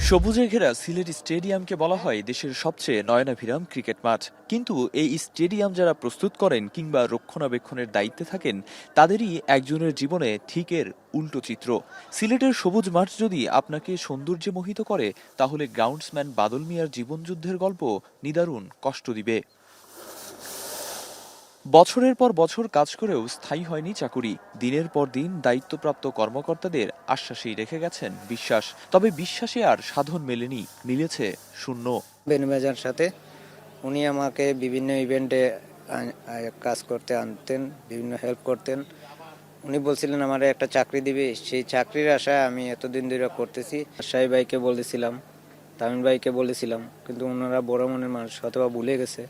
সবুজে ঘেরা সিলেট স্টেডিয়ামকে বলা হয় দেশের সবচেয়ে নয়নাভিরাম ক্রিকেট মাঠ। কিন্তু এই স্টেডিয়াম যারা প্রস্তুত করেন কিংবা রক্ষণাবেক্ষণের দায়িত্বে থাকেন, তাদেরই একজনের জীবনে ঠিক এর উল্টো চিত্র। সিলেটের সবুজ মাঠ যদি আপনাকে সৌন্দর্যে মোহিত করে, তাহলে গ্রাউন্ডসম্যান বাদল মিয়ার জীবনযুদ্ধের গল্প নিদারুণ কষ্ট দিবে। বছরের পর বছর কাজ করেও স্থায়ী হয়নি চাকুরি। দিনের পর দিন দায়িত্বপ্রাপ্ত কর্মকর্তাদের আশ্বাসেই রেখে গেছেন বিশ্বাস। তবে বিশ্বাসে আর সাধন মেলেনি, মিলেছে শূন্য। বেনুবাজার সাথে উনি আমাকে বিভিন্ন ইভেন্টে কাজ করতে আনতেন, বিভিন্ন হেল্প করতেন। উনি বলছিলেন আমার একটা চাকরি দিবে, সেই চাকরির আশায় আমি এতদিন ধরে করতেছি। শাহী ভাইকে বলেছিলাম, তামিম ভাইকে বলেছিলাম, কিন্তু ওনারা বড় মনের মানুষ, হয়তোবা ভুলে গেছে।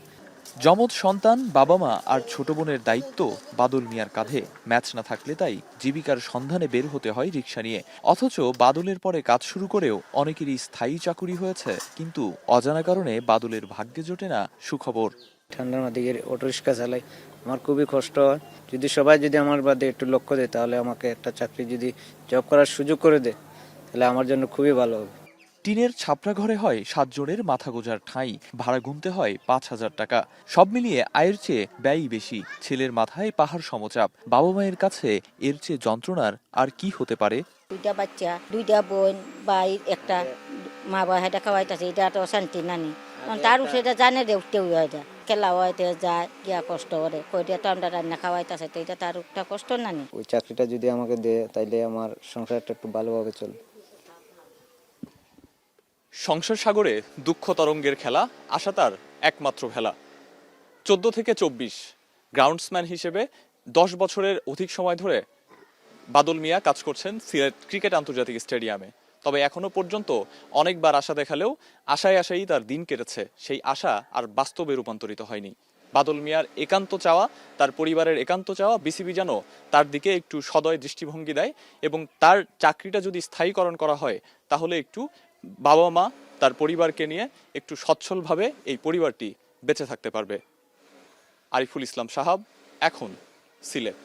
যমজ সন্তান, বাবা মা আর ছোট বোনের দায়িত্ব বাদল মিয়ার কাঁধে। ম্যাচ না থাকলে তাই জীবিকার সন্ধানে বের হতে হয় রিকশা নিয়ে। অথচ বাদলের পরে কাজ শুরু করেও অনেকেরই স্থায়ী চাকুরি হয়েছে, কিন্তু অজানা কারণে বাদলের ভাগ্যে জোটে না সুখবর। ঠান্ডার মধ্যে অটোরিক্সা চালাই, আমার খুবই কষ্ট হয়। যদি সবাই যদি আমার বাদে একটু লক্ষ্য দেয়, তাহলে আমাকে একটা চাকরি যদি জব করার সুযোগ করে দেয়, তাহলে আমার জন্য খুবই ভালো হবে। টিনের ছাপরা ঘরে হয় 7 জনের মাথা গোজার ঠাঁই, ভাড়া গুনতে হয় 5,000 টাকা। সব মিলিয়ে আয়ের চেয়ে ব্যয়ই বেশি। ছেলের মাথায় পাহাড় সমচাপ, বাবা মায়ের কাছে এর চেয়ে যন্ত্রণার আর কি হতে পারে? দুইটা বাচ্চা, দুইটা বোন, ভাই একটা, মা বাবা এটা খাওয়াইতেছে, এটা তো শান্তি নানি। তার সেটা জানে রে, উঠতে এটা খেলা হইতে যায় গিয়া কষ্ট করে, কইটা তো আমরা রান্না খাওয়াইতেছে, তো এটা তার একটা কষ্ট নানি। ওই চাকরিটা যদি আমাকে দেয়, তাইলে আমার সংসারটা একটু ভালোভাবে চলবে। সংসার সাগরে দুঃখ তরঙ্গের খেলা, আশা তার একমাত্র ভেলা। 14 থেকে 24 গ্রাউন্ডসম্যান হিসেবে 10 বছরের অধিক সময় ধরে বাদল মিয়া কাজ করছেন সিলেট ক্রিকেট আন্তর্জাতিক স্টেডিয়ামে। তবে এখনো পর্যন্ত অনেকবার আশা দেখালেও আশায় আশাই তার দিন কেটেছে। সেই আশা আর বাস্তবে রূপান্তরিত হয়নি। বাদল মিয়ার একান্ত চাওয়া, তার পরিবারের একান্ত চাওয়া, বিসিবি যেন তার দিকে একটু সদয় দৃষ্টিভঙ্গি দেয় এবং তার চাকরিটা যদি স্থায়ীকরণ করা হয়, তাহলে একটু বাবা মা, তার পরিবারকে নিয়ে একটু সচ্ছলভাবে এই পরিবারটি বেঁচে থাকতে পারবে। আরিফুল ইসলাম সাহাব, এখন, সিলেট।